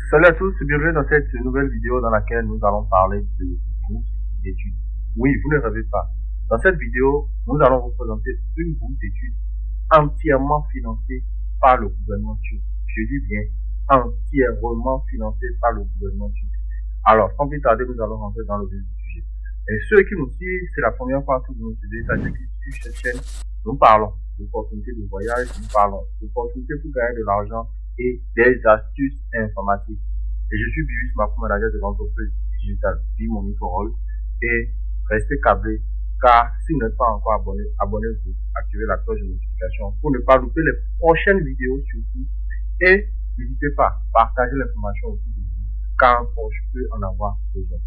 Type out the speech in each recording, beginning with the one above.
Salut à tous, bienvenue dans cette nouvelle vidéo dans laquelle nous allons parler de bourse d'études. Oui, vous ne rêvez pas. Dans cette vidéo, nous allons vous présenter une bourse d'études entièrement financée par le gouvernement turc. Je dis bien entièrement financée par le gouvernement turc. Alors, sans plus tarder, nous allons rentrer dans le vif du sujet. Et ceux qui nous suivent, c'est la première fois que vous nous suivez, c'est-à-dire que sur cette chaîne, nous parlons d'opportunités de voyage, nous parlons d'opportunités pour gagner de l'argent et des astuces informatiques. Et je suis Bius Macron, manager de l'entreprise digitale Bimoniforol. Et restez câblés, car si vous n'êtes pas encore abonné, abonnez-vous, activez la cloche de notification pour ne pas louper les prochaines vidéos surtout. Et n'hésitez pas, partagez l'information autour de vous, car un proche peut en avoir besoin.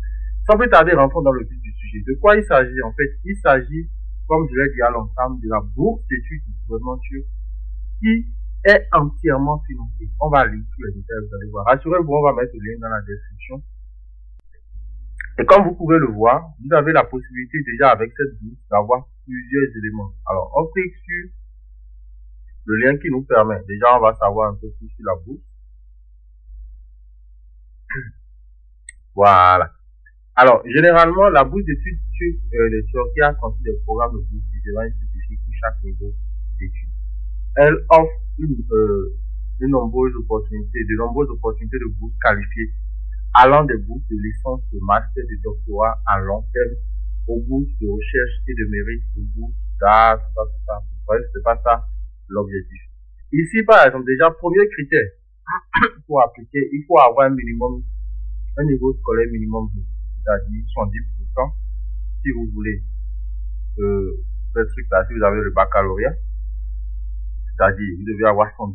Sans plus tarder, rentrons dans le vif du sujet. De quoi il s'agit? En fait, il s'agit, comme je l'ai dit à l'entame, de la bourse d'études du gouvernement turc qui est entièrement financée. On va lire tous les détails, vous allez voir. Rassurez-vous, on va mettre le lien dans la description. Et comme vous pouvez le voir, vous avez la possibilité déjà avec cette bourse d'avoir plusieurs éléments. Alors, on clique sur le lien qui nous permet. Déjà, on va savoir un peu plus sur la bourse. Voilà. Alors, généralement, la bourse d'études de Turquie consiste des programmes de bourse différents spécifiques pour chaque niveau d'études. Elle offre de nombreuses opportunités de bourses qualifiées, allant des bourses de licence, de master, de doctorat à long terme, aux bourses de recherche et de mérite, aux bourses d'art, tout ça. Bref, c'est pas ça l'objectif. Ici, par exemple, déjà, premier critère pour appliquer, il faut avoir un niveau scolaire minimum, c'est-à-dire 110%, si vous voulez, ce truc-là, si vous avez le baccalauréat. C'est-à-dire, vous devez avoir 110%.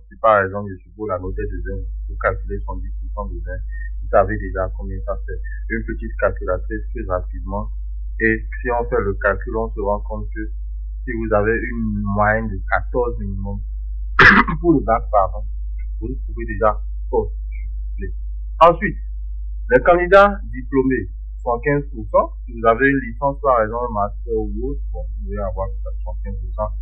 Si par exemple, je suppose la note est de 20, vous calculez 110% de 20, vous savez déjà combien ça fait. Une petite calculatrice très rapidement. Et si on fait le calcul, on se rend compte que si vous avez une moyenne de 14 minimum pour le bac, pardon, vous pouvez déjà postuler. Ensuite, les candidats diplômés, 115%. Si vous avez une licence, par exemple, un master ou autre, bon, vous devez avoir 115%.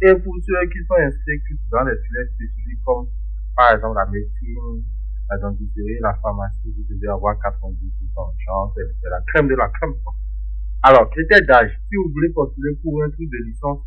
Et pour ceux qui sont inscrits dans les filières spécifiques comme, par exemple, la médecine, la dentisterie, la pharmacie, vous devez avoir 90%. C'est la crème de la crème. Alors, critère d'âge. Si vous voulez postuler pour un truc de licence,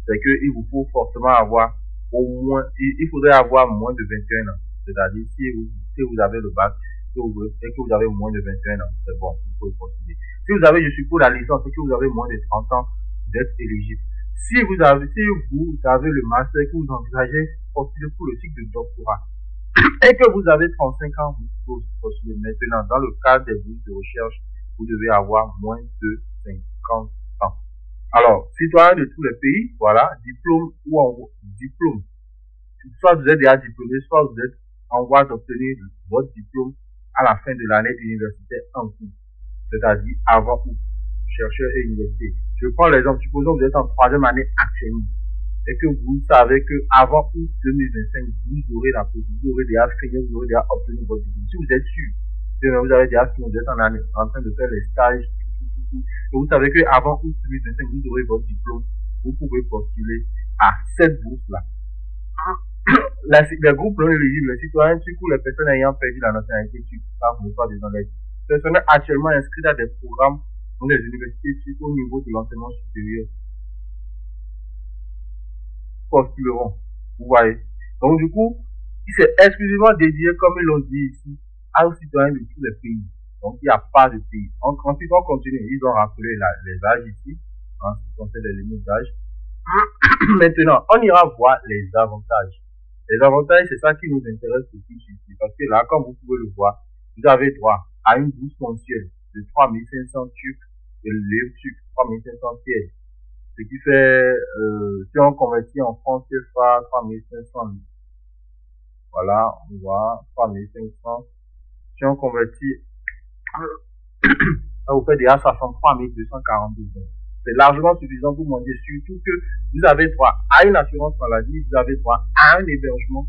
c'est qu'il vous faut forcément avoir au moins, il faudrait avoir moins de 21 ans. C'est-à-dire, si vous avez le bac, et que vous avez moins de 21 ans, c'est bon, vous pouvez postuler. Si vous avez, je suppose, la licence et que vous avez moins de 30 ans, vous êtes éligible. Si vous avez le master et que vous envisagez postuler pour le cycle de doctorat et que vous avez 35 ans, vous pouvez postuler. Maintenant, dans le cadre des bourses de recherche, vous devez avoir moins de 50 ans. Alors, citoyen de tous les pays, voilà, diplôme. Soit vous êtes déjà diplômé, soit vous êtes en voie d'obtenir votre diplôme à la fin de l'année universitaire en cours, c'est-à-dire avant août, chercheur et université. Je prends l'exemple, supposons que vous êtes en troisième année actuellement et que vous savez que avant août 2025, vous aurez déjà fini, vous aurez déjà obtenu votre diplôme. Si vous êtes sûr que vous avez déjà fini, vous êtes en train de faire les stages, et vous savez que avant août 2025, vous aurez votre diplôme, vous pouvez postuler à cette bourse-là. Les groupes non éligibles, les citoyens turcs ou les personnes ayant perdu la nationalité turque, ça vous ne pas des les personnes actuellement inscrites à des programmes dans les universités turques au niveau de l'enseignement supérieur postuleront. Vous voyez. Donc du coup, c'est exclusivement dédié, comme ils l'ont dit ici, aux citoyens de tous les pays. Donc il n'y a pas de pays. Ensuite on continue. Ils ont rappelé les âges ici, en ce qui concerne les limites d'âge. Maintenant, on ira voir les avantages. Les avantages, c'est ça qui nous intéresse le plus ici. Parce que là, comme vous pouvez le voir, vous avez droit à une bourse mensuelle de 3500 turcs, de livres turcs, 3500 TL. Ce qui fait, si on convertit en francs CFA, 3500. Voilà, on voit 3500. Si on convertit, ça vous fait déjà 63 242. C'est largement suffisant pour manger, surtout que vous avez droit à une assurance maladie, vous avez droit à un hébergement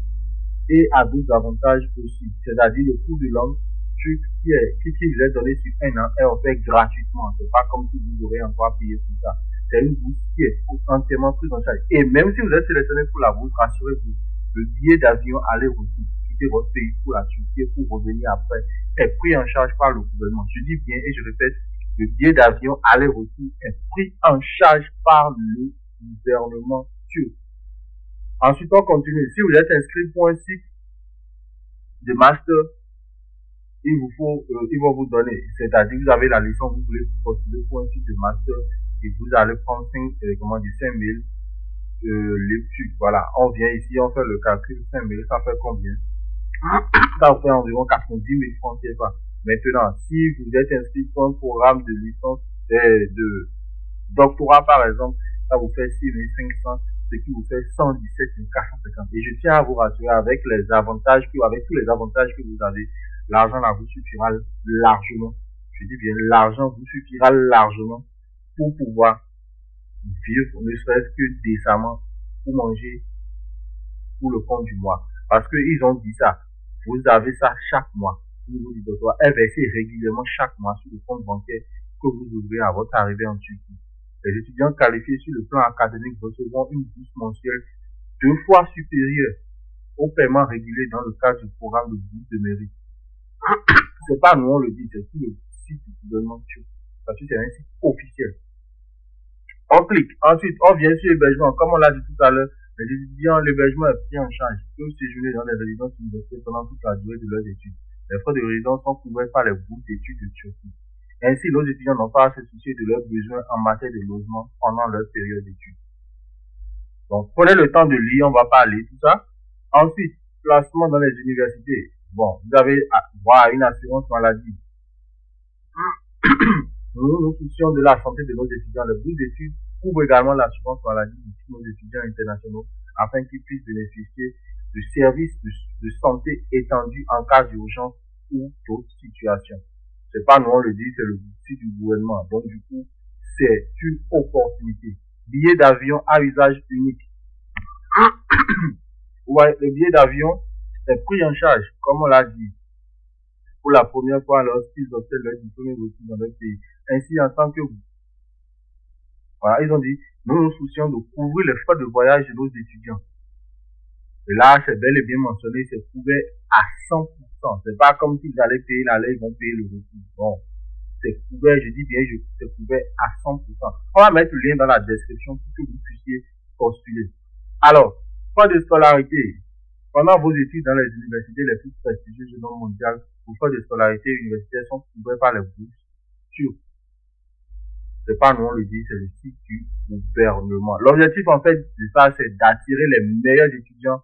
et à d'autres avantages aussi. C'est-à-dire le coût de l'homme qui vous est donné sur un an est offert gratuitement. C'est pas comme si vous aurez encore payé tout ça. C'est une bourse qui est entièrement prise en charge. Et même si vous êtes sélectionné pour la bourse, rassurez-vous, le billet d'avion aller-retour, quitter votre pays pour la Turquie pour revenir après est pris en charge par le gouvernement. Je dis bien et je répète, le billet d'avion aller-retour est pris en charge par le gouvernement turc. Ensuite, on continue. Si vous êtes inscrit pour un site de master, il va vous donner, c'est-à-dire vous avez la licence, vous voulez postuler pour un site de master et vous allez prendre 5 000 lectures. Voilà, on vient ici, on fait le calcul, 5 000, ça fait combien? Ça fait environ 90 000 francs CFA. Maintenant, si vous êtes inscrit pour un programme de licence, de doctorat par exemple, ça vous fait 6 500, ce qui vous fait 117 450. Et je tiens à vous rassurer avec les avantages, avec tous les avantages que vous avez, l'argent là vous suffira largement. Je dis bien, l'argent vous suffira largement pour pouvoir vivre, ne serait-ce que décemment, pour manger pour le compte du mois. Parce qu'ils ont dit ça. Vous avez ça chaque mois. Au niveau du doctorat, est versé régulièrement chaque mois sur le compte bancaire que vous ouvrez à votre arrivée en Turquie. Les étudiants qualifiés sur le plan académique recevront une bourse mensuelle 2 fois supérieure au paiement régulier dans le cadre du programme de bourse de mérite. C'est pas nous on le dit, c'est sur le site du gouvernement turc. Parce que c'est un site officiel. On clique. Ensuite, on vient sur l'hébergement. Comme on l'a dit tout à l'heure, les étudiants, l'hébergement est pris en charge. Ils peuvent séjourner dans les résidences universitaires pendant toute la durée de leurs études. Les frais de résidence sont couverts par les bourses d'études de Turquie. Ainsi, nos étudiants n'ont pas à se soucier de leurs besoins en matière de logement pendant leur période d'études. Donc, prenez le temps de lire, on va pas lire tout ça. Ensuite, placement dans les universités. Bon, vous avez droit à une assurance maladie. Nous nous soucions de la santé de nos étudiants. Les bourses d'études couvrent également l'assurance maladie de tous nos étudiants internationaux afin qu'ils puissent bénéficier de services de santé étendus en cas d'urgence ou d'autres situations. C'est pas nous on le dit, c'est le site du gouvernement. Donc du coup, c'est une opportunité. Billet d'avion à usage unique. Ouais, le billet d'avion est pris en charge, comme on l'a dit, pour la première fois lorsqu'ils obtiennent leur diplôme reçu dans leur pays. Ainsi, en tant que vous. Voilà, ils ont dit, nous nous soucions de couvrir les frais de voyage de nos étudiants. Et là, c'est bel et bien mentionné, c'est couvert à 100%. C'est pas comme s'ils allaient payer l'aller, ils vont payer le retour. Bon, c'est couvert, je dis bien, c'est couvert à 100%. On va mettre le lien dans la description pour que vous puissiez postuler. Alors, frais de scolarité. Pendant vos études dans les universités les plus prestigieuses du monde mondial, vos frais de scolarité universitaire sont couverts par les bourses turques. C'est pas nous on le dit, c'est le site du gouvernement. L'objectif en fait de ça, c'est d'attirer les meilleurs étudiants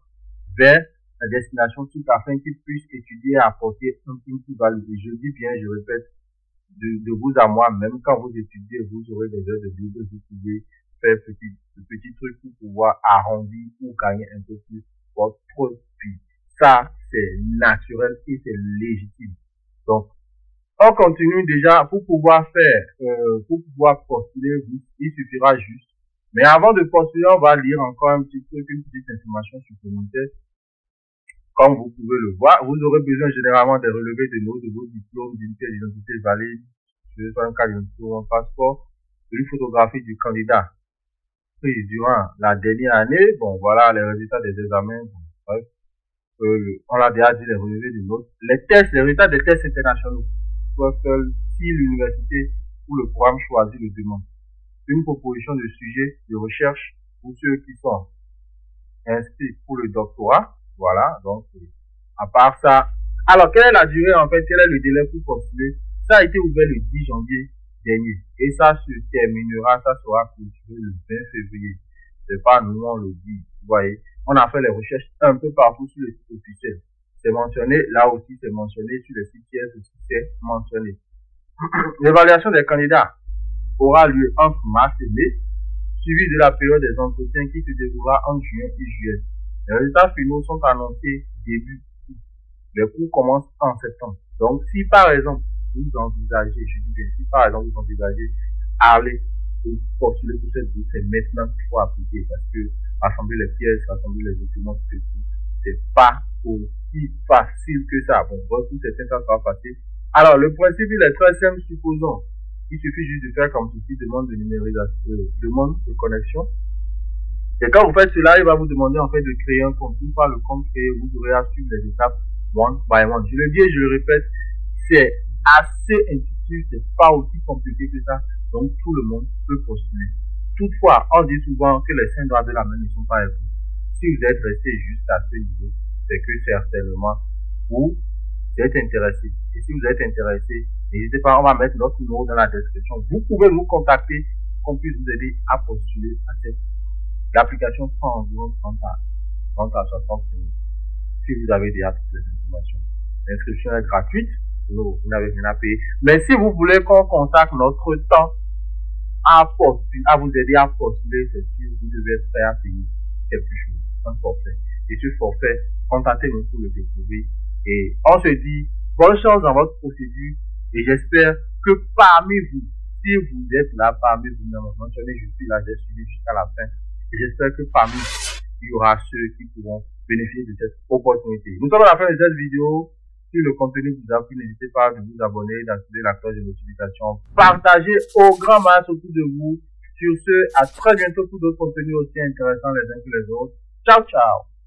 vers la destination turque afin qu'ils puissent étudier et apporter un plus-value. Et je dis bien, je répète, de vous à moi, même quand vous étudiez, vous aurez des heures de Bible, vous pouvez faire de petits trucs pour pouvoir arrondir ou gagner un peu plus votre vie. Ça, c'est naturel et c'est légitime. Donc, on continue déjà pour pouvoir postuler, il suffira juste. Mais avant de postuler, on va lire encore un petit truc, une petite information supplémentaire. Comme vous pouvez le voir, vous aurez besoin généralement des relevés de vos diplômes, d'une pièce d'identité valide, un cas d'identité ou un passeport, une photographie du candidat prise durant la dernière année. Bon, voilà les résultats des examens. Bon, bref, on l'a déjà dit, les relevés de notes. Les résultats des tests internationaux. Si l'université ou le programme choisi le demande. Une proposition de sujet de recherche pour ceux qui sont inscrits pour le doctorat. Voilà, donc, à part ça. Alors, quelle est la durée, en fait, quel est le délai pour postuler? Ça a été ouvert le 10 janvier dernier. Et ça se terminera, ça sera clôturé le 20 février. C'est pas nous, on le dit. Vous voyez, on a fait les recherches un peu partout sur le site officiel. C'est mentionné, là aussi, c'est mentionné sur le site tiers aussi, c'est mentionné. L'évaluation des candidats aura lieu entre mars et mai, suivi de la période des entretiens qui se déroulera en juin et juillet. Les résultats finaux sont annoncés début août. Les cours commencent en septembre. Donc, si par exemple, vous envisagez, je dis bien, si par exemple vous envisagez aller postuler pour cette bourse, c'est maintenant qu'il faut appliquer parce que rassembler les pièces, rassembler les documents, c'est pas aussi facile que ça. Bon, pour certains, ça sera facile. Alors, le principe, il est très simple, supposons. Il suffit juste de faire comme ceci, demande de numérisation, demande de connexion. Et quand vous faites cela, il va vous demander en fait de créer un compte. Une fois le compte créé, vous aurez à suivre les étapes one by one. Je le dis et je le répète, c'est assez intuitif, c'est pas aussi compliqué que ça. Donc tout le monde peut postuler. Toutefois, on dit souvent que les 5 doigts de la main ne sont pas égaux. Si vous êtes resté juste à ce niveau, c'est que certainement vous êtes intéressé. Et si vous êtes intéressé, n'hésitez pas, on va mettre notre numéro dans la description. Vous pouvez nous contacter, qu'on puisse vous aider à postuler à cette. L'application prend environ 30 à 60 minutes. Si vous avez déjà toutes les informations. L'inscription est gratuite, vous n'avez rien à payer. Mais si vous voulez qu'on consacre notre temps à vous aider à postuler, c'est sûr, vous devez être prêt à payer quelque chose, un forfait. Et ce forfait, contactez-nous pour le découvrir. Et on se dit, bonne chance dans votre procédure. Et j'espère que parmi vous, si vous êtes là parmi vous, mentionnez, je suis là, j'ai suivi jusqu'à la fin. Et j'espère que parmi vous, il y aura ceux qui pourront bénéficier de cette opportunité. Nous sommes à la fin de cette vidéo. Si le contenu vous a plu, n'hésitez pas à vous abonner, d'activer la cloche de notification. Partagez au grand max autour de vous. Sur ce, à très bientôt pour d'autres contenus aussi intéressants les uns que les autres. Ciao, ciao!